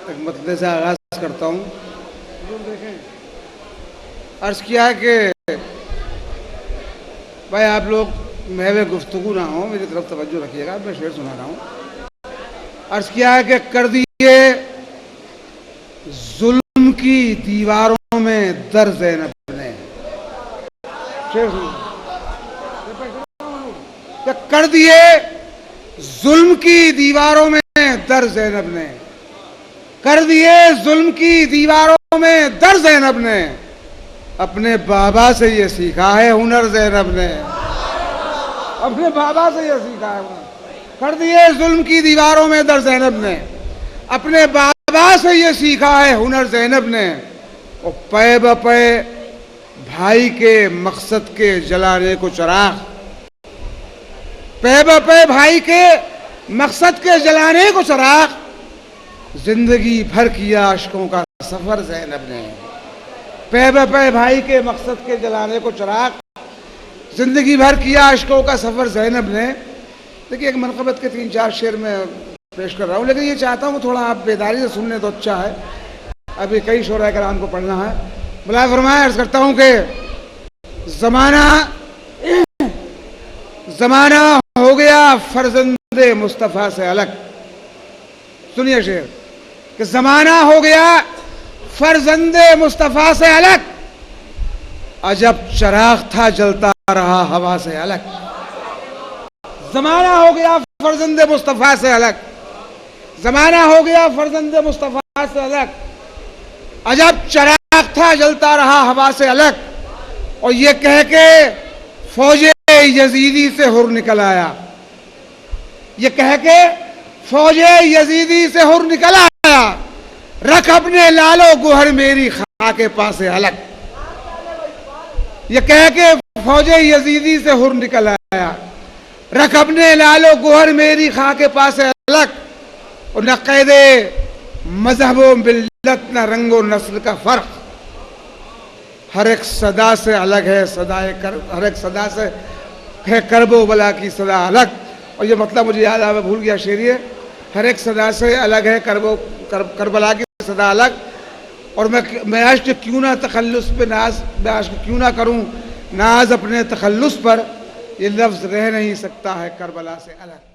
ایک مطلب سے آغاز کرتا ہوں. عرض کیا ہے کہ بھائی آپ لوگ محو گفتگو نہ ہوں، میری طرف توجہ رکھیے گا، میں شعر سنا رہا ہوں. عرض کیا ہے کہ کر دیے ظلم کی دیواروں میں در زینب نے. شعر سنا کہ کر دیے ظلم کی دیواروں میں در زینب نے، کر دیے ظلم کی دیواروں میں در زینب نے، اپنے بابا سے یہ سیکھا ہے ہنر زینب نے، اپنے بابا سے یہ سیکھا ہے ہنر. کر دیے ظلم کی دیواروں میں در زینب نے، اپنے بابا سے یہ سیکھا ہے ہنر زینب نے. اور پے بپے بھائی کے مقصد کے جلانے کو چراغ، پے بپے بھائی کے مقصد کے جلانے کو چراغ، زندگی بھر کیا عشقوں کا سفر زینب نے. پے بپے بھائی کے مقصد کے جلانے کو چراغ، زندگی بھر کیا عشقوں کا سفر زینب نے. دیکھیے ایک منقبت کے 3-4 شعر میں پیش کر رہا ہوں، لیکن یہ چاہتا ہوں تھوڑا آپ بیداری سے سننے تو اچھا ہے. ابھی کئی شعراء کرام کو پڑھنا ہے. بلا فرمایا عرض کرتا ہوں کہ زمانہ ہو گیا فرزند مصطفیٰ سے الگ. سنیے شعر کہ زمانہ ہو گیا فرزند مصطفیٰ سے الگ، عجب چراغ تھا جلتا رہا ہوا سے الگ. زمانہ ہو گیا فرزند مصطفیٰ سے الگ، زمانہ ہو گیا فرزند مصطفیٰ سے الگ، عجب چراغ تھا جلتا رہا ہوا سے الگ. اور یہ کہہ کے فوج یزیدی سے ہر نکل آیا، یہ کہہ کے فوج یزیدی سے ہر نکل آیا، رکھ اپنے لالو گوہر میری خاک پاس الگ. یہ کہہ کے فوج یزیدی سے ہر نکل آیا، رکھ اپنے لالو گوہر میری خاک پاس الگ. اور نہ قید مذہب و ملت نہ رنگ و نسل کا فرق، ہر ایک صدا سے الگ ہے ہر ایک صدا سے ہے کرب و بلا کی صدا الگ. اور یہ مطلب مجھے یاد آیا، بھول گیا شعر، یہ ہر ایک صدا سے الگ ہے کربلا کی صدا الگ. اور میں عشق کیوں نہ تخلص پہ ناز، میں عشق کیوں نہ کروں ناز اپنے تخلص پر، یہ لفظ رہ نہیں سکتا ہے کربلا سے الگ.